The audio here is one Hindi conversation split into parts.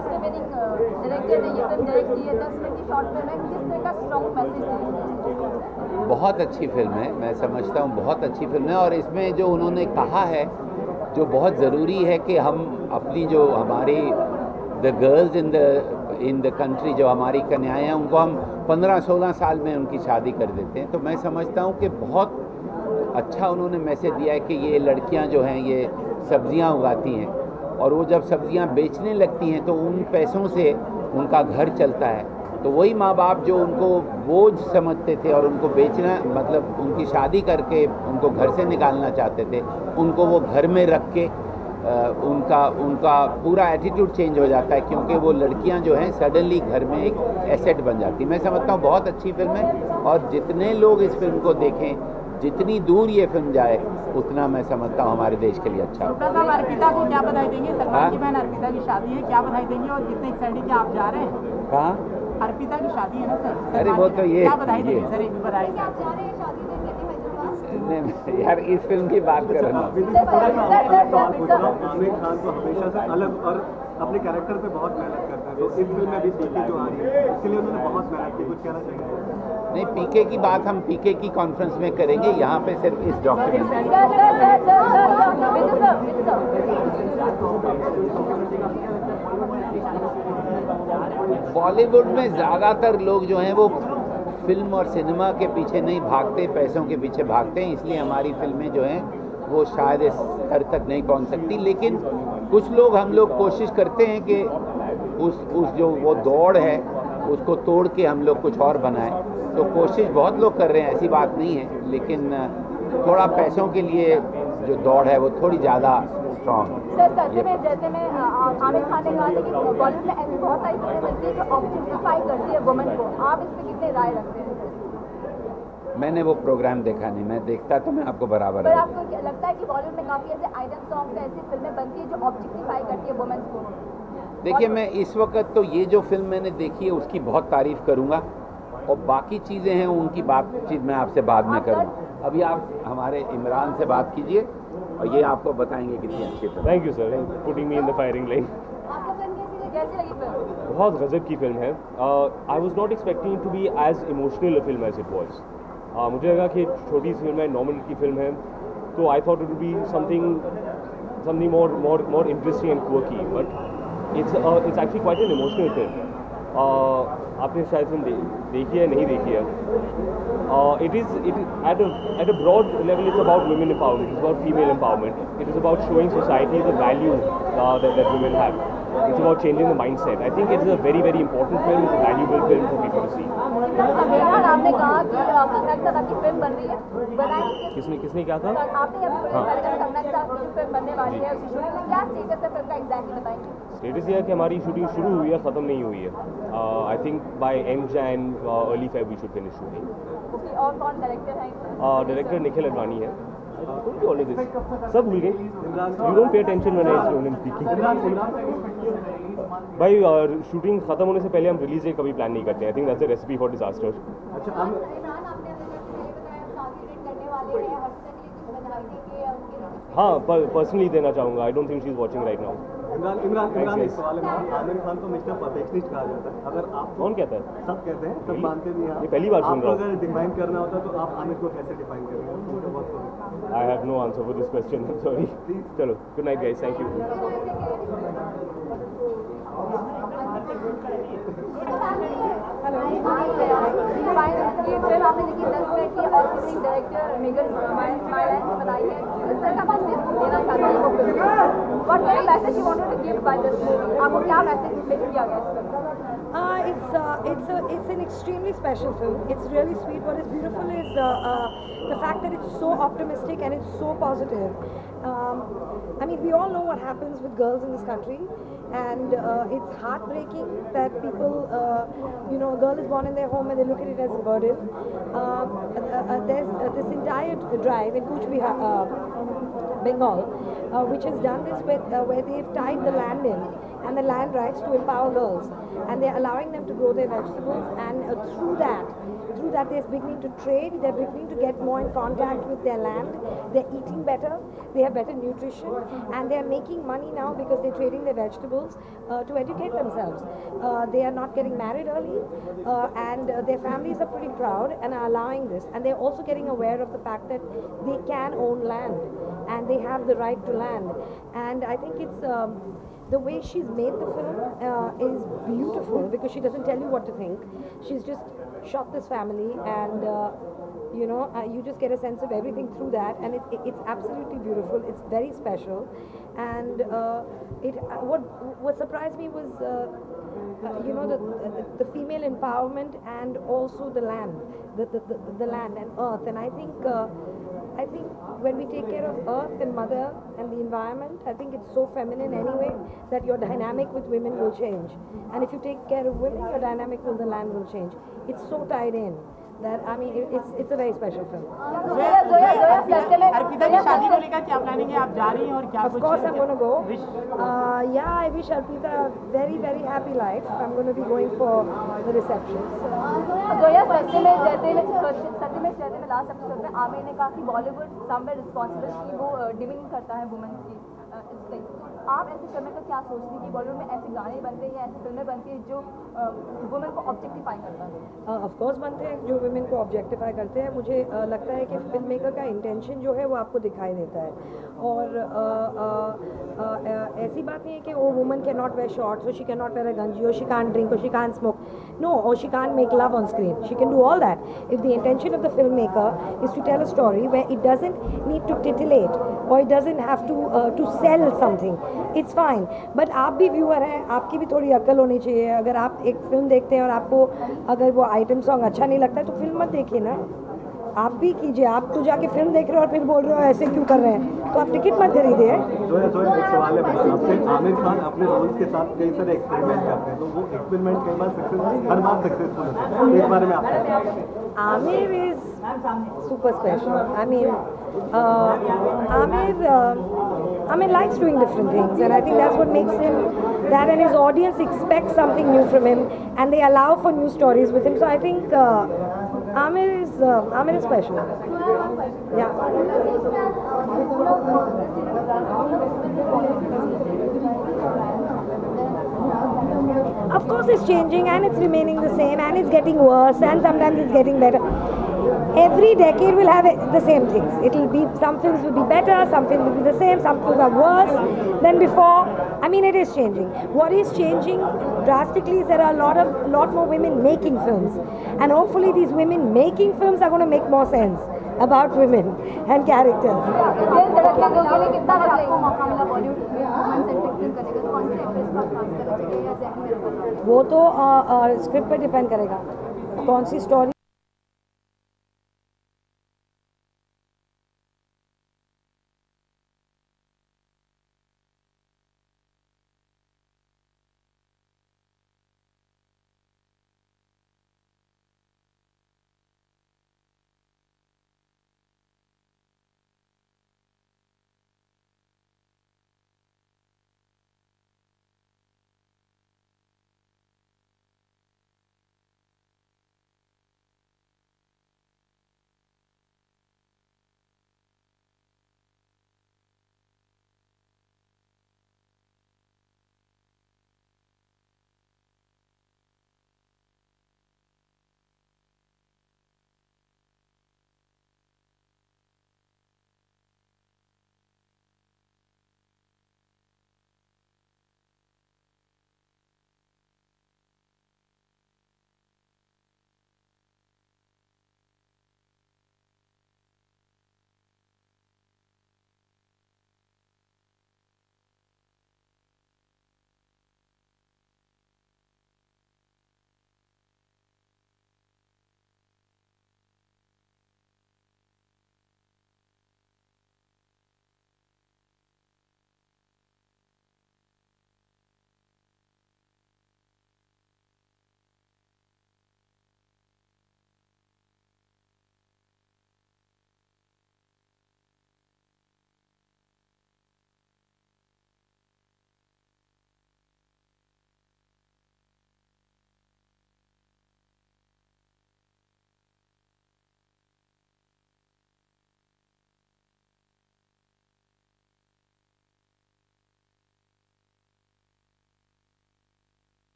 ऑस्कर विनिंग डायरेक्टर ने ये फिल्म डायरेक्ट की है, 10 मिनट की शॉर्ट फिल्म है, किस तरह का स्ट्रॉन्ग मैसेज है? बहुत अच्छी फिल्म है, मैं समझता हूँ बहुत अच्छी फिल्म है। और इसमें जो उन्होंने कहा है, जो बहुत ज़रूरी है कि हम अपनी जो हमारी the girls in the country, जो हमारी कन्याएं हैं, उनको हम 15-16 साल में उनकी शादी कर देते हैं। तो मैं समझता हूँ कि बहुत अच्छा उन्होंने मैसेज दिया है कि ये लड़कियाँ जो हैं ये सब्जियाँ उगाती हैं, और वो जब सब्जियाँ बेचने लगती हैं तो उन पैसों से उनका घर चलता है। तो वही माँ बाप जो उनको बोझ समझते थे और उनको बेचना, मतलब उनकी शादी करके उनको घर से निकालना चाहते थे, उनको वो घर में रख के उनका पूरा एटीट्यूड चेंज हो जाता है, क्योंकि वो लड़कियां जो हैं सडनली घर में एक एसेट बन जाती। मैं समझता हूँ बहुत अच्छी फिल्म है, और जितने लोग इस फिल्म को देखें, जितनी दूर ये फिल्म जाए, उतना मैं समझता हूँ हमारे देश के लिए अच्छा। अर्पिता को क्या बधाई देंगे? सलमान की बहन अर्पिता की शादी है, क्या बधाई देंगे? और कितने एक्साइटेड क्या आप जा रहे हैं? कहाँ? अर्पिता की शादी है ना सर? अरे वो तो ये क्या बधाई देंगे सर? एक बधाई यार, इस फिल्म की बात कर रहा हूँ। आमिर खान तो हमेशा से अलग और अपने कैरेक्टर पे बहुत मेहनत करते हैं, तो इस फिल्म में भी पीके जो आ रही है उसके लिए उन्होंने बहुत मेहनत की, कुछ कहना चाहिए? नहीं, पीके की बात हम पीके की कॉन्फ्रेंस में करेंगे, यहाँ पे सिर्फ इस डॉक्यूमेंट। बॉलीवुड में ज़्यादातर लोग जो हैं वो फिल्म और सिनेमा के पीछे नहीं भागते, पैसों के पीछे भागते हैं, इसलिए हमारी फिल्में जो हैं वो शायद इस स्तर तक नहीं पहुंच सकती। लेकिन कुछ लोग, हम लोग कोशिश करते हैं कि उस जो वो दौड़ है उसको तोड़ के हम लोग कुछ और बनाएं। तो कोशिश बहुत लोग कर रहे हैं, ऐसी बात नहीं है, लेकिन थोड़ा पैसों के लिए जो दौड़ है वो थोड़ी ज़्यादा स्ट्रॉन्ग। सर सत्य में जैसे में आमिर खान ने कहा था कि बॉलीवुड में ऐसी बहुत सारी फिल्में बनती है जो ऑब्जेक्टिफाई करती है वुमेन को, आप इस पर कितने राय रखते हैं? मैंने वो प्रोग्राम देखा नहीं, मैं देखता तो मैं आपको बराबर। पर आपको क्या लगता है कि बॉलीवुड में काफ़ी ऐसे आइटम सॉन्ग ऐसी फिल्में बनती है जो ऑब्जेक्टिफाई करती है वुमेन को? देखिए, मैं इस वक्त तो ये जो फिल्म मैंने देखी है उसकी बहुत तारीफ़ करूँगा, और बाकी चीज़ें हैं उनकी बातचीत मैं आपसे बाद में करूँगा। अभी आप हमारे इमरान से बात कीजिए और ये आपको बताएंगे कितनी अच्छी film. Thank you sir, putting me in the firing line. आपको फिल्म कैसी लगी फिल्म? बहुत गजब की फिल्म है। I was not expecting to be as emotional a film as it was. मुझे लगा कि छोटी सी फिल्म है, नॉर्मल की फिल्म है, तो I thought it would be something more interesting and quirky, but it's actually quite an emotional film. आपने शायद फिल्म देखी है, नहीं देखी है? It is at a broad level, it's about women empowerment, it's about female empowerment, it is about showing society the value that women have. It's about changing the mindset. I think it's a very, very important film. It's a valuable film for people to see. आपने कहा कि कंगना की फिल्म बन रही है, बताएं किसने क्या कहा? आपने कंगना की फिल्म बनने वाली है, उसकी शूटिंग में क्या स्टेटस है फिल्म का, एग्जैक्टली बताएंगे? स्टेटस यह है कि हमारी शूटिंग शुरू हुई है, ख़त्म नहीं हुई है। I think by end Jan early Feb we should finish shooting. और कौन डायरेक्टर है? डायरेक्टर निखिल अडवाणी है। सब भूल गए। You don't pay attention when I am speaking. भाई शूटिंग खत्म होने से पहले हम रिलीज डेट कभी प्लान नहीं करते। I think that's a recipe for disaster. हाँ, पर्सनली देना चाहूँगा। I don't think she is watching right now. Imran एक सवाल है, आमिर खान को मिस्टर परफेक्शनिस्ट कहा जाता है, अगर आप कौन कहता है? सब कहते हैं, सब मानते भी हैं। ये पहली बार सुन रहा हूँ। अगर डिफाइन करना होता तो आप आमिर को कैसे डिफाइन करेंगे? I have no answer for this question. I'm sorry. चलो, good night guys. Thank you. ये फिल्म आपने देखी 10 मिनट की, और डायरेक्टर मेगन माइलन ने बनाई है, इस तरह का मैसेज देना चाहते हैं वो film. What kind of message you wanted to give by this movie? आपको क्या मैसेज मिल किया गया इस film? It's an extremely special film. It's really sweet. What is beautiful is the fact that it's so optimistic and it's so positive. I mean, we all know what happens with girls in this country, and it's heartbreaking that people, a girl is born in their home and they look at it as a burden. There's this entire drive in Cooch Behar, Bengal, which has done this where they've tied the land in and the land rights to empower girls, and they're allowing them to grow their vegetables, and through that they're beginning to trade, they're beginning to get more in contact with their land, they're eating better, they have better nutrition, and they're making money now because they're trading their vegetables to educate themselves. They are not getting married early, and their families are pretty proud and are allowing this, and they're also getting aware of the fact that they can own land and they have the right to land. And I think it's the way she's made the film is beautiful, because she doesn't tell you what to think. She's just shot this family, and you just get a sense of everything through that, and it's absolutely beautiful. It's very special, and what surprised me was the female empowerment, and also the land, the land and earth. And I think when we take care of earth and mother and the environment, I think it's so feminine anyway that your dynamic with women will change. And if you take care of women, your dynamic with the land will change. It's so tied in that, I mean, it's a very special film. Arpita की शादी को लेकर क्या प्लानिंग है, आप जा रही हैं और क्या? Of course I'm going to go. Yeah, I wish Arpita a very, very happy life. I'm going to be going for the reception. Zoya सत्यमेव जयते में लास्ट एपिसोड में आमिर ने कहा कि बॉलीवुड समवेयर रिस्पॉन्सिबल कि वो डिमिनिंग करता है वुमेन की इस लाइक। आप ऐसे फिल्में का क्या सोचती हैं कि बॉलीवुड में ऐसे गाने बनते हैं या ऐसी फिल्में बनती हैं जो वुमेन को ऑब्जेक्टिफाई करता है? ऑफ कोर्स बनते हैं जो वुमेन को ऑब्जेक्टिफाई करते हैं। मुझे लगता है कि फिल्म मेकर का इंटेंशन जो है वो आपको दिखाई देता है, और ऐसी बात नहीं है कि वो woman can not wear shorts, और she can not wear a ganji, और शी कांट ड्रिंक, और शी कांट स्मोक, नो, और she can't make love on screen. She can do all that if the intention of the filmmaker is to tell a story where it doesn't need to titillate or it doesn't have to sell something. It's fine. But आप भी व्यूअर हैं, आपकी भी थोड़ी अक्ल होनी चाहिए. अगर आप एक फिल्म देखते हैं और आपको अगर वो आइटम सॉन्ग अच्छा नहीं लगता है तो फिल्म मत देखिए ना. आप भी कीजिए. आप तो जाके फिल्म देख रहे हो और फिर बोल रहे हो ऐसे क्यों कर रहे हैं, तो आप टिकट मत खरीदिए. जो एक सवाल है आपसे, आमिर खान अपने रोल्स के साथ कई सारे एक्सपेरिमेंट करते हैं, तो वो एक्सपेरिमेंट कई बार सक्सेसफुल, हर बार सक्सेसफुल होते हैं. इस बारे में आप Amir is super special. I mean, Amir likes doing different things, and I think that's what makes him that, and his audience expects something new from him, and they allow for new stories with him. So I think Amir is special. Yeah. Of course it's changing, and it's remaining the same, and it's getting worse, and sometimes it's getting better. Every decade will have the same things. It'll be, some films will be better, some films will be the same, some films are worse than before. I mean, it is changing. What is changing drastically is there are a lot more women making films, and hopefully these women making films are going to make more sense about women and characters. वो तो स्क्रिप्ट पे डिपेंड करेगा कौन सी स्टोरी.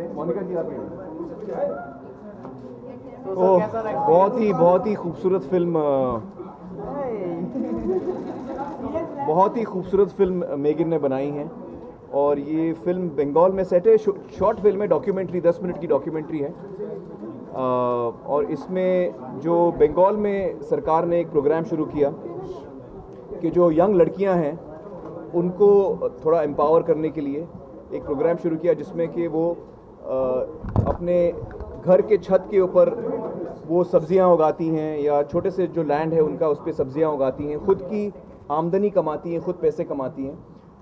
मोनिका जी आप बहुत ही खूबसूरत फिल्म, बहुत ही खूबसूरत फिल्म मेगन ने बनाई है। और ये फिल्म बंगाल में सेट है, शॉर्ट फिल्म है, डॉक्यूमेंट्री, 10 मिनट की डॉक्यूमेंट्री है। और इसमें जो बंगाल में सरकार ने एक प्रोग्राम शुरू किया कि जो यंग लड़कियां हैं उनको थोड़ा एम्पावर करने के लिए एक प्रोग्राम शुरू किया, जिसमें कि वो अपने घर के छत के ऊपर वो सब्जियां उगाती हैं, या छोटे से जो लैंड है उनका उस पर सब्जियां उगाती हैं, खुद की आमदनी कमाती हैं, खुद पैसे कमाती हैं।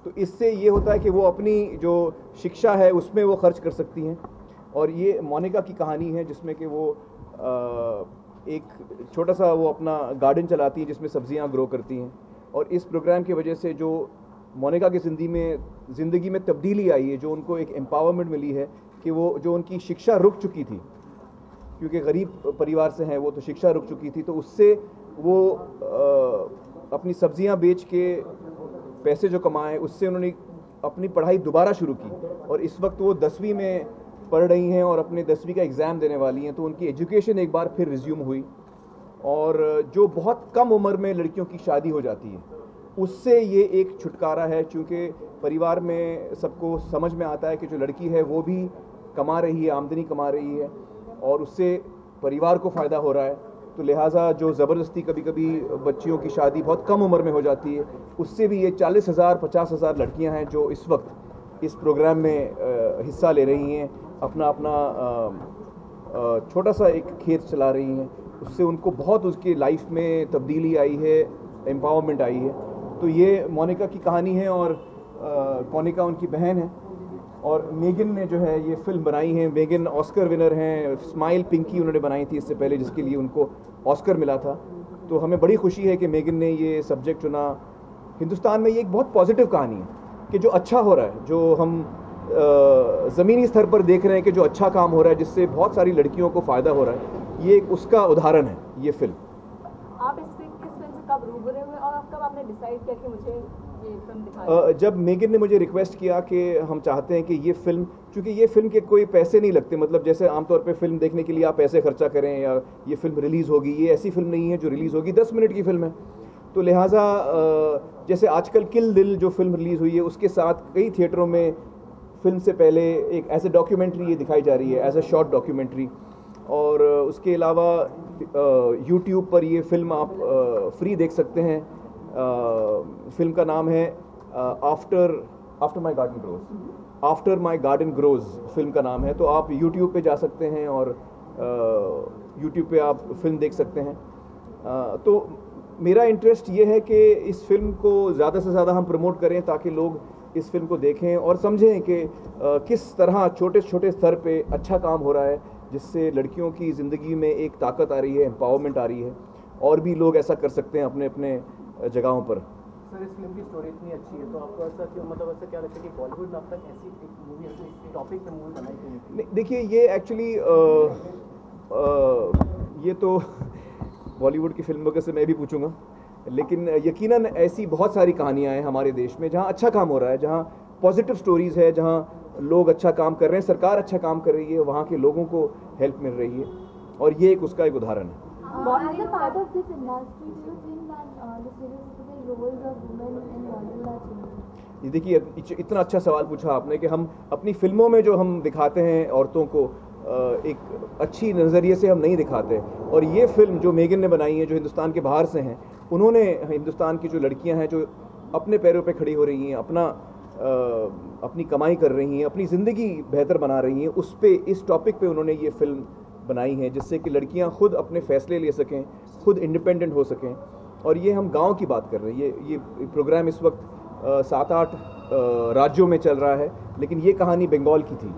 तो इससे ये होता है कि वो अपनी जो शिक्षा है उसमें वो खर्च कर सकती हैं। और ये मोनिका की कहानी है जिसमें कि वो एक छोटा सा वो अपना गार्डन चलाती हैं जिसमें सब्जियां ग्रो करती हैं। और इस प्रोग्राम की वजह से जो मोनिका की ज़िंदगी में तब्दीली आई है, जो उनको एक एम्पावरमेंट मिली है कि वो जो उनकी शिक्षा रुक चुकी थी, क्योंकि गरीब परिवार से हैं वो, तो शिक्षा रुक चुकी थी, तो उससे वो अपनी सब्जियां बेच के पैसे जो कमाए उससे उन्होंने अपनी पढ़ाई दोबारा शुरू की। और इस वक्त वो 10वीं में पढ़ रही हैं और अपने 10वीं का एग्ज़ाम देने वाली हैं। तो उनकी एजुकेशन एक बार फिर रिज्यूम हुई। और जो बहुत कम उम्र में लड़कियों की शादी हो जाती है उससे ये एक छुटकारा है, क्योंकि परिवार में सबको समझ में आता है कि जो लड़की है वो भी कमा रही है, आमदनी कमा रही है और उससे परिवार को फ़ायदा हो रहा है। तो लिहाजा जो ज़बरदस्ती कभी कभी बच्चियों की शादी बहुत कम उम्र में हो जाती है, उससे भी ये 40,000 50,000 लड़कियां हैं जो इस वक्त इस प्रोग्राम में हिस्सा ले रही हैं, अपना छोटा सा एक खेत चला रही हैं। उससे उनको बहुत उसकी लाइफ में तब्दीली आई है, एम्पावरमेंट आई है। तो ये मोनिका की कहानी है और कोनिका उनकी बहन है। और मेगन ने जो है ये फिल्म बनाई है। मेगन ऑस्कर विनर हैं, स्माइल पिंकी उन्होंने बनाई थी इससे पहले, जिसके लिए उनको ऑस्कर मिला था। तो हमें बड़ी खुशी है कि मेगन ने ये सब्जेक्ट चुना। हिंदुस्तान में ये एक बहुत पॉजिटिव कहानी है कि जो अच्छा हो रहा है, जो हम ज़मीनी स्तर पर देख रहे हैं कि जो अच्छा काम हो रहा है जिससे बहुत सारी लड़कियों को फ़ायदा हो रहा है, ये एक उसका उदाहरण है ये फिल्म। आप इस फिल्म से कब रूबरू हुए और कब आपने डिसाइड किया कि मुझे ये फिल्म दिखानी? जब मेगन ने मुझे रिक्वेस्ट किया कि हम चाहते हैं कि ये फिल्म, क्योंकि ये फिल्म के कोई पैसे नहीं लगते, मतलब जैसे आमतौर पे फिल्म देखने के लिए आप पैसे खर्चा करें या ये फिल्म रिलीज़ होगी, ये ऐसी फिल्म नहीं है जो रिलीज़ होगी, 10 मिनट की फिल्म है। तो लिहाजा जैसे आजकल किल दिल जो फिल्म रिलीज़ हुई है उसके साथ कई थिएटरों में फिल्म से पहले एक एज ए डॉक्यूमेंट्री ये दिखाई जा रही है, एज ए शॉर्ट डॉक्यूमेंट्री। और उसके अलावा यूट्यूब पर ये फिल्म आप फ्री देख सकते हैं। फिल्म का नाम है after my garden grows, after my garden grows film का नाम है। तो आप यूट्यूब पे जा सकते हैं और यूट्यूब पे आप फिल्म देख सकते हैं। तो मेरा इंटरेस्ट ये है कि इस फिल्म को ज़्यादा से ज़्यादा हम प्रमोट करें ताकि लोग इस फिल्म को देखें और समझें कि किस तरह छोटे छोटे स्तर पे अच्छा काम हो रहा है, जिससे लड़कियों की ज़िंदगी में एक ताकत आ रही है, एम्पावरमेंट आ रही है। और भी लोग ऐसा कर सकते हैं अपने अपने जगहों पर। सर, इस फिल्म की स्टोरी इतनी अच्छी है तो आपको ऐसा क्यों, मतलब ऐसा क्या लगता है कि बॉलीवुड में अब तक ऐसी एक मूवी, ऐसी टॉपिक पे मूवी बनाई क्यों नहीं? देखिए, ये एक्चुअली ये तो बॉलीवुड की फिल्मों से मैं भी पूछूंगा, लेकिन यकीनन ऐसी बहुत सारी कहानियाँ हैं हमारे देश में जहाँ अच्छा काम हो रहा है, जहाँ पॉजिटिव स्टोरीज़ है, जहाँ लोग अच्छा काम कर रहे हैं, सरकार अच्छा काम कर रही है, वहाँ के लोगों को हेल्प मिल रही है। और ये एक उसका एक उदाहरण है। ये देखिए, इतना अच्छा सवाल पूछा आपने कि हम अपनी फिल्मों में जो हम दिखाते हैं औरतों को एक अच्छी नज़रिए से हम नहीं दिखाते। और ये फिल्म जो मेगन ने बनाई है, जो हिंदुस्तान के बाहर से हैं, उन्होंने हिंदुस्तान की जो लड़कियां हैं जो अपने पैरों पे खड़ी हो रही हैं, अपनी कमाई कर रही हैं, अपनी ज़िंदगी बेहतर बना रही हैं, उस पे, इस टॉपिक पे उन्होंने ये फिल्म बनाई है, जिससे कि लड़कियां खुद अपने फ़ैसले ले सकें, खुद इंडिपेंडेंट हो सकें। और ये हम गांव की बात कर रहे हैं। ये प्रोग्राम इस वक्त 7-8 राज्यों में चल रहा है, लेकिन ये कहानी बंगाल की थी।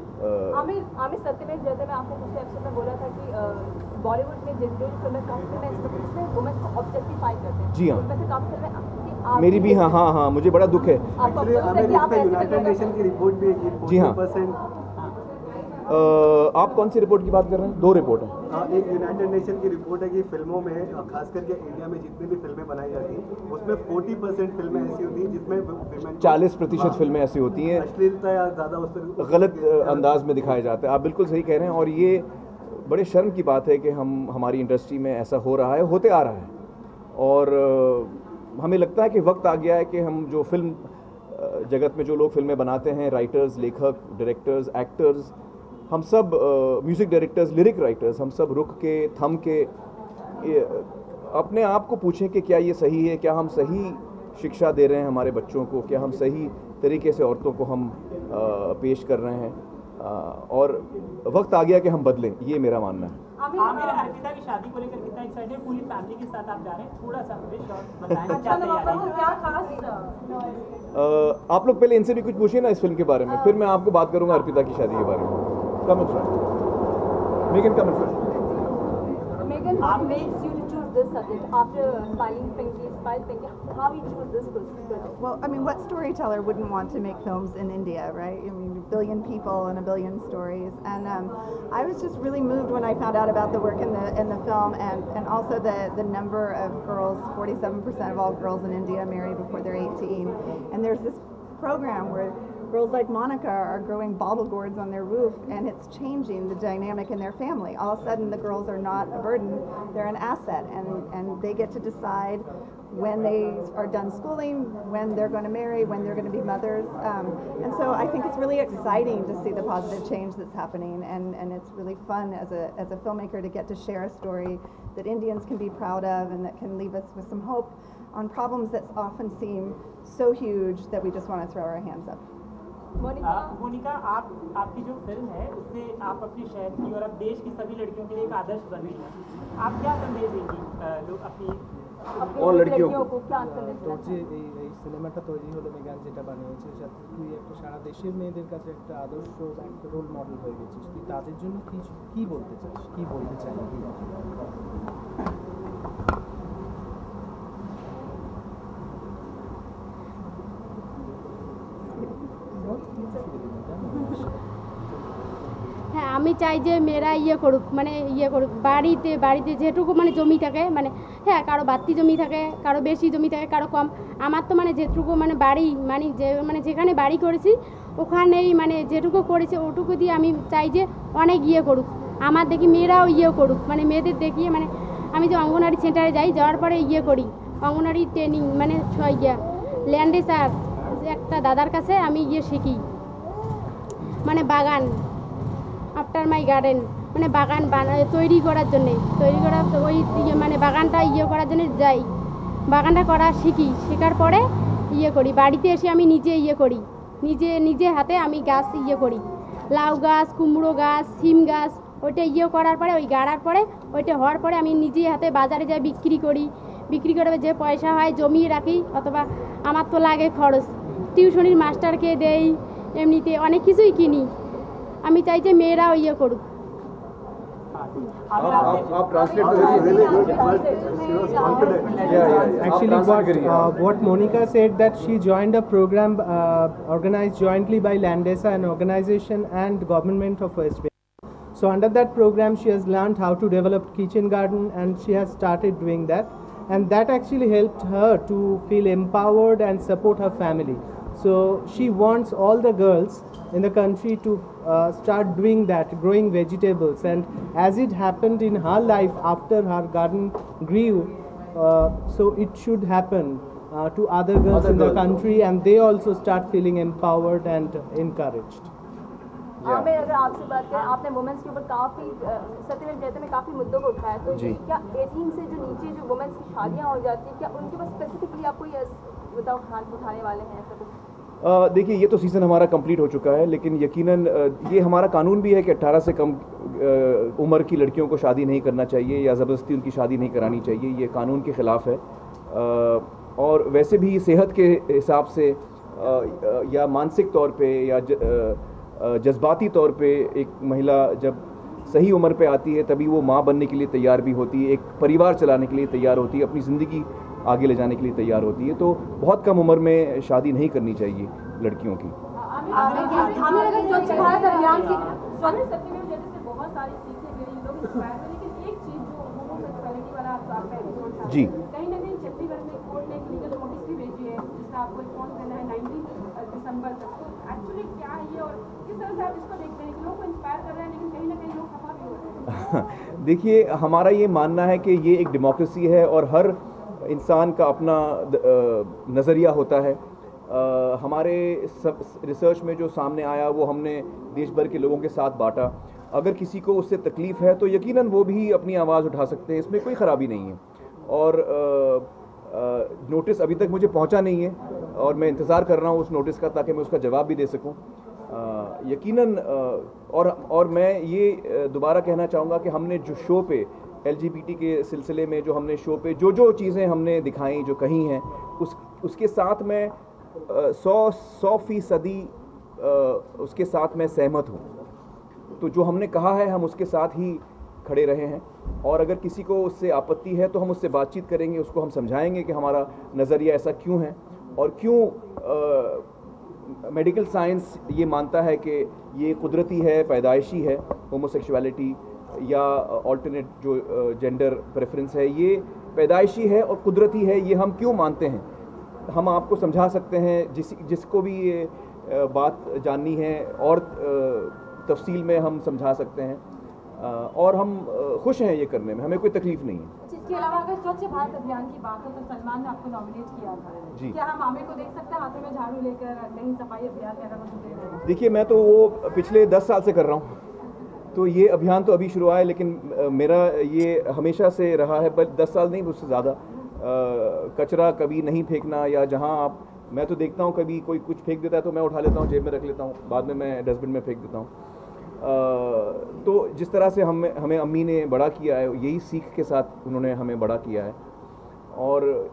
आमिर सत्यमेव जयते में आपने पिछले एपिसोड में बोला था कि बॉलीवुड में जिन फिल्में काफ़ी फिल्में इसमें वुमेन को ऑब्जेक्टिफाई करते हैं। जी हाँ, उनमें से काफ़ी फिल्में मेरी भी, हाँ, मुझे बड़ा दुख है। यूनाइटेड नेशन की रिपोर्ट भी है कि 40% आप कौन सी रिपोर्ट की बात कर रहे हैं? 2 रिपोर्ट हैं। एक यूनाइटेड नेशन की रिपोर्ट है कि फिल्मों में खास करके इंडिया में जितनी भी फिल्में बनाई जाती हैं उसमें 40% फिल्में ऐसी होती हैं जिसमें 40% फिल्में ऐसी होती हैं अश्लीलता या ज़्यादा उस पर गलत अंदाज में दिखाए जाते हैं। आप बिल्कुल सही कह रहे हैं और ये बड़े शर्म की बात है कि हमारी इंडस्ट्री में ऐसा हो रहा है, होते आ रहा है। और हमें लगता है कि वक्त आ गया है कि हम जो फिल्म जगत में जो लोग फिल्में बनाते हैं, राइटर्स, लेखक, डायरेक्टर्स, एक्टर्स, हम सब म्यूज़िक डायरेक्टर्स, लिरिक राइटर्स, हम सब रुक के, थम के अपने आप को पूछें कि क्या ये सही है, क्या हम सही शिक्षा दे रहे हैं हमारे बच्चों को, क्या हम सही तरीके से औरतों को हम पेश कर रहे हैं। और वक्त आ गया कि हम बदलें, ये मेरा मानना है। आमिर अर्पिता की शादी को लेकर कितना एक्साइटेड? पूरी फैमिली के साथ आप जा रहे हैं, थोड़ा सा बताएं क्या तैयारी है? आप लोग पहले इनसे भी कुछ पूछिए ना इस फिल्म के बारे में, फिर मैं आपको बात करूंगा अर्पिता की शादी के बारे में। Come in front, Megan come in front. Megan, what makes you to choose this subject after Smiling Pinky, Smile Pinky? How you choose this project? Well, I mean, what storyteller wouldn't want to make films in India, right? I mean, a billion people and a billion stories. And I was just really moved when I found out about the work in the film, and also the number of girls. 47% of all girls in India marry before they're 18, and there's this program where girls like Monica are growing bottle gourds on their roof, and it's changing the dynamic in their family. All of a sudden, the girls are not a burden; they're an asset, and they get to decide when they are done schooling, when they're going to marry, when they're going to be mothers. And so I think it's really exciting to see the positive change that's happening, and it's really fun as a filmmaker to get to share a story that Indians can be proud of and that can leave us with some hope on problems that often seem so huge that we just want to throw our hands up. Monica, आपकी जो फिल्म है उससे आप अपने शहर की और अब देश की सभी लड़कियों के लिए एक आदर्श बन रही हैं। आप क्या संदेश देंगी लोग अपनी लड़कियों को क्या संदेश যে এই সিনেমাটা তৈরি হলো, মেগান যেটা বানিয়েছে, যাতে তুই একটা সারা দেশের মেয়েদের কাছে একটা আদর্শ বা একটা রোল মডেল হয়ে গেছিস, তুই তাদের জন্য কি বলতে চাস, কি বলতে চাই? হ্যাঁ, আমি চাই যে মেয়েরা ইয়ে করুক বাড়িতে যেটুকু জমি থাকে, হ্যাঁ, কারো বাড়তি জমি থাকে, কারো বেশি জমি থাকে, কারো কম। আমার তো যেটুকু বাড়ি যেখানে বাড়ি করেছি ওখানেই যেটুকু করেছে ওটুকু দিয়ে আমি চাই যে অনেক ইয়ে করুক। আমার দেখি মেয়েরাও ইয়ে করুক, মেয়েদের দেখিয়ে আমি যে অঙ্গনওয়াড়ি সেন্টারে যাওয়ার পরে ইয়ে করি, অঙ্গনওয়াড়ি ট্রেনিং ল্যান্ডে স্যার একটা দাদার কাছে আমি ইয়ে শিখি, বাগান আফটার মাই গার্ডেন, বাগান তৈরি করার ওই বাগানটা ইয়ে করার জন্য যাই, বাগানটা করা শিখি, শেখার পরে ইয়ে করি। বাড়িতে এসে আমি নিজে ইয়ে করি, নিজে হাতে আমি গাছ ইয়ে করি, লাউ গাছ, কুমড়ো গাছ, সিম গাছ, ওইটা ইয়ে করার পরে ওই গাড়ার পরে ওইটা হওয়ার পরে আমি নিজে হাতে বাজারে যাই বিক্রি করে যে পয়সা হয় জমিয়ে রাখি, অথবা আমার তো লাগে খরচ, টিউশনির মাস্টারকে দেই, এমনিতে অনেক কিছুই কিনি। আমি চাই যে মেয়েরাও ইয়ে করুক। Actually, what Monica said, that she joined a program organized jointly by Landesa, an organization, and government of West Bengal. So under that program, she has learned how to develop kitchen garden, and she has started doing that. And that actually helped her to feel empowered and support her family. So she wants all the girls in the country to start doing that, growing vegetables. And as it happened in her life after her garden grew, so it should happen to other girls in the country, and they also start feeling empowered and encouraged. Aamir, अगर आपसे बात करें, आपने वुमेन्स के ऊपर काफ़ी सत्यमेव जयते में काफ़ी मुद्दों को उठाया, तो क्या 18 से जो नीचे जो वुमेन्स की शादियाँ हो जाती हैं, क्या उनके पास स्पेसिफिकली आपको ये उठाने वाले हैं ऐसा कुछ? देखिए, ये तो सीज़न हमारा कंप्लीट हो चुका है, लेकिन यकीनन ये हमारा कानून भी है कि 18 से कम उम्र की लड़कियों को शादी नहीं करना चाहिए या ज़बरदस्ती उनकी शादी नहीं करानी चाहिए। ये कानून के ख़िलाफ़ है। और वैसे भी सेहत के हिसाब से या मानसिक तौर पे या जज्बाती तौर पे एक महिला जब सही उम्र पे आती है तभी वो माँ बनने के लिए तैयार भी होती है, एक परिवार चलाने के लिए तैयार होती है, अपनी ज़िंदगी आगे ले जाने के लिए तैयार होती है। तो बहुत कम उम्र में शादी नहीं करनी चाहिए लड़कियों की। स्वामी सत्यमेव जयते से बहुत सारी सीखें मिली, लोग इंस्पायर हुए, लेकिन एक चीज जो होमोसेक्सुअलिटी वाला आपका एपिसोड था, जी, कहीं ना कहीं छत्तीसगढ़ में कोर्ट ने एक लीगल नोटिस भी भेजी है जिसमें आपको रिस्पॉन्स करना है 19 दिसंबर तक। तो एक्चुअली क्या है ये और किस तरह से आप इसको देखते हैं कि लोग को इंस्पायर कर रहे हैं लेकिन कहीं ना कहीं लोग खफा भी हो रहे हैं? देखिए, हमारा ये मानना है कि ये एक डेमोक्रेसी है और हर इंसान का अपना नज़रिया होता है। हमारे सब रिसर्च में जो सामने आया वो हमने देश भर के लोगों के साथ बांटा। अगर किसी को उससे तकलीफ़ है तो यकीनन वो भी अपनी आवाज़ उठा सकते हैं, इसमें कोई ख़राबी नहीं है। और नोटिस अभी तक मुझे पहुंचा नहीं है और मैं इंतज़ार कर रहा हूं उस नोटिस का ताकि मैं उसका जवाब भी दे सकूं। यकीनन और मैं ये दोबारा कहना चाहूँगा कि हमने जो शो पे LGBT के सिलसिले में जो हमने शो पे जो चीज़ें हमने दिखाई, जो कही हैं, उसके साथ मैं 100% उसके साथ मैं सहमत हूँ। तो जो हमने कहा है हम उसके साथ ही खड़े रहे हैं और अगर किसी को उससे आपत्ति है तो हम उससे बातचीत करेंगे, उसको हम समझाएंगे कि हमारा नज़रिया ऐसा क्यों है और क्यों मेडिकल साइंस ये मानता है कि ये कुदरती है, पैदाइशी है, होमोसेक्सुअलिटी या ऑल्टरनेट जो जेंडर प्रेफरेंस है ये पैदाइशी है और कुदरती है, ये हम क्यों मानते हैं। हम आपको समझा सकते हैं, जिसको भी ये बात जाननी है और तफसील में हम समझा सकते हैं और हम खुश हैं ये करने में, हमें कोई तकलीफ नहीं है। इसके अलावा अगर स्वच्छ भारत अभियान की बात हो तो सलमान ने आपको नॉमिनेट किया था जी। क्या हम आमिर को देख सकते हैं हाथों में झाड़ू लेकर कहीं सफाई अभियान में अगर वो? देखिए, मैं तो वो पिछले 10 साल से कर रहा हूँ, तो ये अभियान तो अभी शुरू हुआ है, लेकिन मेरा ये हमेशा से रहा है, बस 10 साल नहीं उससे ज़्यादा। कचरा कभी नहीं फेंकना, या जहाँ आप, मैं तो देखता हूँ कभी कोई कुछ फेंक देता है तो मैं उठा लेता हूँ, जेब में रख लेता हूँ, बाद में मैं डस्टबिन में फेंक देता हूँ। तो जिस तरह से हमें अम्मी ने बड़ा किया है, यही सीख के साथ उन्होंने हमें बड़ा किया है और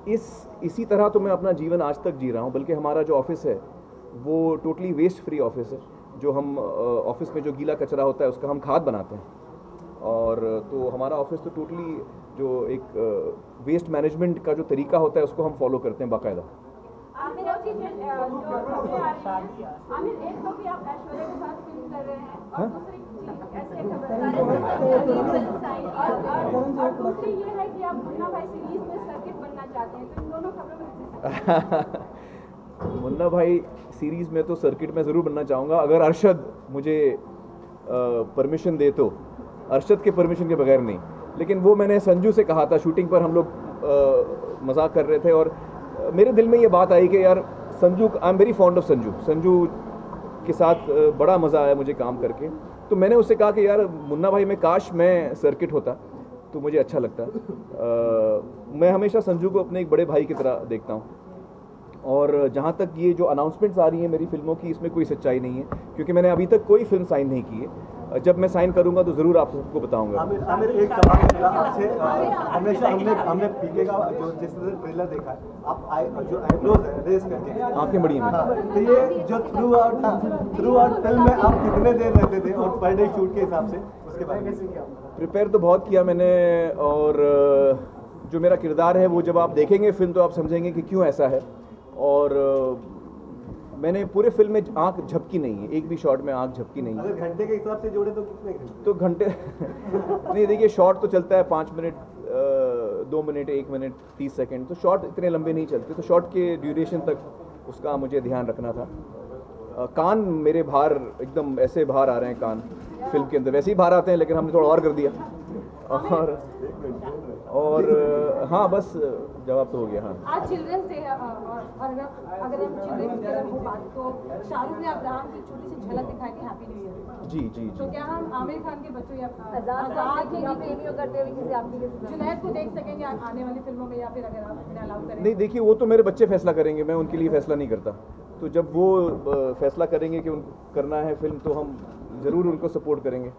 इसी तरह तो मैं अपना जीवन आज तक जी रहा हूँ। बल्कि हमारा जो ऑफिस है वो टोटली वेस्ट फ्री ऑफिस है। जो हम ऑफिस में जो गीला कचरा होता है उसका हम खाद बनाते हैं और तो हमारा ऑफिस तो टोटली जो एक वेस्ट मैनेजमेंट का जो तरीका होता है उसको हम फॉलो करते हैं बाकायदा। आमिर, एक तो भी आप ऐश्वर्या के साथ फिल्म कर रहे हैं और दूसरी ऐसे और दूसरी ये है कि आप मुन्ना भाई सीरीज में सर्किट बनना चाहते हैं, तो इन दोनों खबरों में मुन्ना भाई सीरीज़ में तो सर्किट में ज़रूर बनना चाहूँगा, अगर अरशद मुझे परमिशन दे तो। अरशद के परमिशन के बगैर नहीं, लेकिन वो मैंने संजू से कहा था, शूटिंग पर हम लोग मजाक कर रहे थे और मेरे दिल में ये बात आई कि यार Sanju, I am very fond of Sanju के साथ बड़ा मज़ा आया मुझे काम करके। तो मैंने उससे कहा कि यार मुन्ना भाई में काश मैं सर्किट होता तो मुझे अच्छा लगता। मैं हमेशा संजू को अपने एक बड़े भाई की तरह देखता हूँ और जहाँ तक ये जो अनाउंसमेंट्स आ रही हैं मेरी फिल्मों की, इसमें कोई सच्चाई नहीं है क्योंकि मैंने अभी तक कोई फिल्म साइन नहीं की है। जब मैं साइन करूंगा तो ज़रूर आप सबको बताऊंगा। आमिर, एक सवाल आपसे, हमेशा हमने पीके का जो जिस ट्रेलर देखा है, आप जो आईब्रोज है रेस करके, आंखें बड़ी हैं, तो ये जो थ्रू आउट फिल्म में आप कितने देर रहते थे और पर डे शूट के हिसाब से, उसके बारे में कैसे किया? प्रिपेयर तो बहुत किया मैंने और जो मेरा किरदार है वो जब आप देखेंगे फिल्म तो आप समझेंगे कि क्यों ऐसा है। और मैंने पूरे फिल्म में आंख झपकी नहीं है, एक भी शॉट में आंख झपकी नहीं है। अगर घंटे के हिसाब से जोड़े तो कितने घंटे? तो घंटे नहीं, देखिए शॉट तो चलता है 5 मिनट, 2 मिनट, 1 मिनट 30 सेकंड, तो शॉट इतने लंबे नहीं चलते, तो शॉट के ड्यूरेशन तक उसका मुझे ध्यान रखना था। कान मेरे बाहर एकदम ऐसे बाहर आ रहे हैं, कान फिल्म के अंदर वैसे ही बाहर आते हैं लेकिन हमने थोड़ा और कर दिया। और हाँ, बस जवाब तो हो गया। हाँ, आज चिल्ड्रंस डे है और अगर हम चिल्ड्रंस डे हो बात तो शाहरुख ने अब्राहम की छोटी सी झलक दिखाई थी, हैप्पी न्यू ईयर। जी। तो क्या हम आमिर खान के बच्चों या आजाद के केमियो करते हुए किसी आपकी जुनैद को देख सकेंगे आने वाली फिल्मों में, या फिर अगर आप उन्हें अलाउ करें? नहीं, देखिए वो तो मेरे बच्चे फैसला करेंगे, मैं उनके लिए फैसला नहीं करता। तो जब वो फैसला करेंगे कि उनको करना है फिल्म तो हम ज़रूर उनको सपोर्ट करेंगे।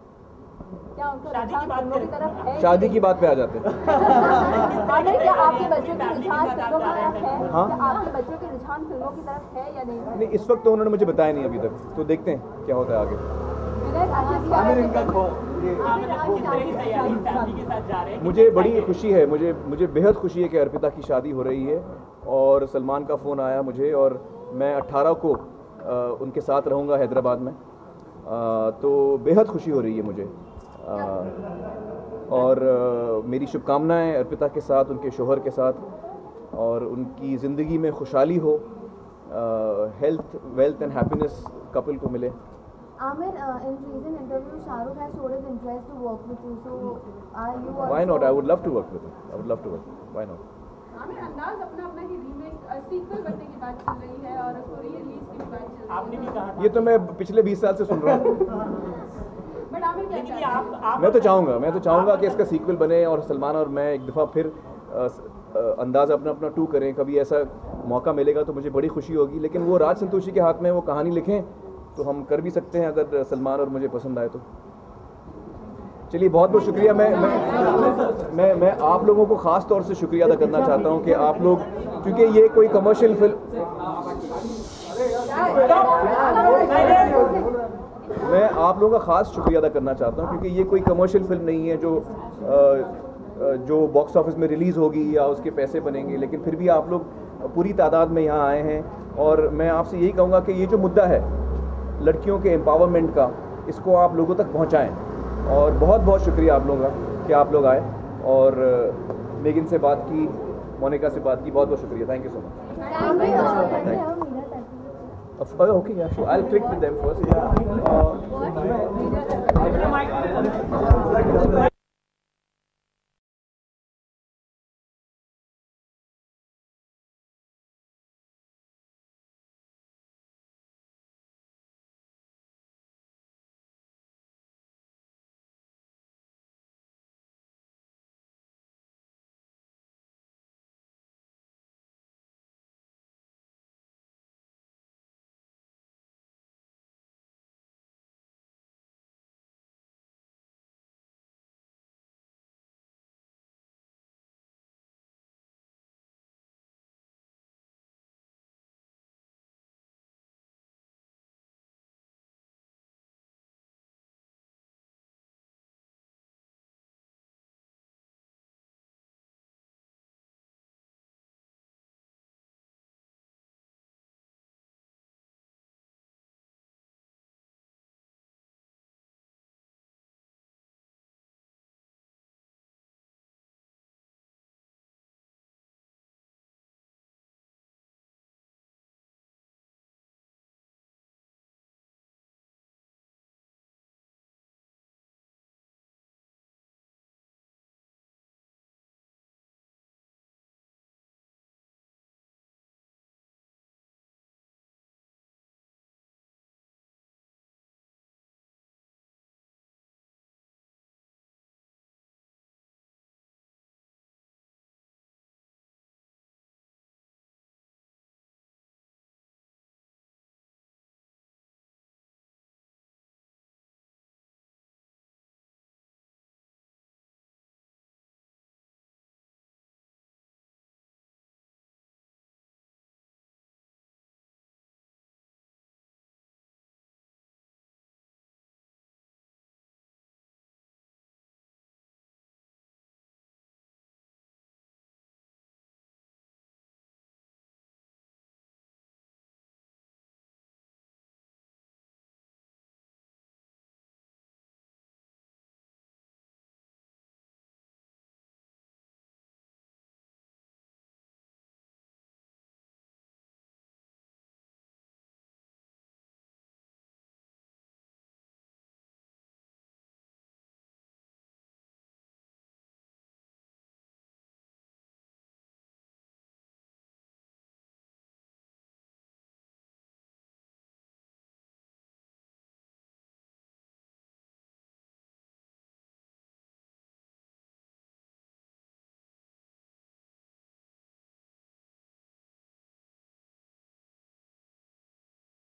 क्या उनका रुझान फिल्मों की तरफ है? शादी की बात पे आ जाते हैं। क्या आपके बच्चों के रुझान फिल्मों की तरफ है? हाँ? आपके बच्चों के रुझान फिल्मों की तरफ है या नहीं? नहीं, इस वक्त तो उन्होंने मुझे बताया नहीं अभी तक, तो देखते हैं क्या होता है आगे। मुझे बड़ी खुशी है, मुझे बेहद खुशी है कि अर्पिता की शादी हो रही है और सलमान का फ़ोन आया मुझे और मैं 18 को उनके साथ रहूँगा हैदराबाद में तो बेहद खुशी हो रही है मुझे। और मेरी शुभकामनाएं अर्पिता के साथ, उनके शोहर के साथ, और उनकी ज़िंदगी में खुशहाली हो, health, wealth and happiness couple को मिले। Aamir, in recent interview, Shahrukh has showed his interest to work with you. So, are you also... Why not? I would love to work with him. I would love to work with him. Why not? Aamir, अंदाज अपना ही रीमेक सीक्वल बनने की बात चल रही है और उसको री-रिलीज की बात चल रही है। आपने भी कहा ये तो मैं पिछले 20 साल से सुन रहा हूँ। बट आमिर क्या चाहते हैं? मैं तो चाहूँगा कि इसका सीक्वल बने और सलमान और मैं एक दफ़ा फिर अंदाज़ अपना 2 करें। कभी ऐसा मौका मिलेगा तो मुझे बड़ी खुशी होगी, लेकिन वो राज संतोषी के हाथ में वो कहानी लिखें तो हम कर भी सकते हैं, अगर सलमान और मुझे पसंद आए तो। चलिए, बहुत बहुत शुक्रिया। मैं आप लोगों को ख़ास तौर से शुक्रिया अदा करना चाहता हूं कि आप लोग, क्योंकि ये कोई कमर्शियल फिल्म, मैं आप लोगों का ख़ास शुक्रिया अदा करना चाहता हूं क्योंकि ये कोई कमर्शियल फिल्म नहीं है जो बॉक्स ऑफिस में रिलीज़ होगी या उसके पैसे बनेंगे, लेकिन फिर भी आप लोग पूरी तादाद में यहाँ आए हैं। और मैं आपसे यही कहूँगा कि ये जो मुद्दा है लड़कियों के एम्पावरमेंट का, इसको आप लोगों तक पहुँचाएँ। और बहुत बहुत शुक्रिया आप लोगों का कि आप लोग आए और मेगिन से बात की, मोनिका से बात की। बहुत बहुत शुक्रिया। Thank you so much. Okay, yeah, sure. I'll click with them first.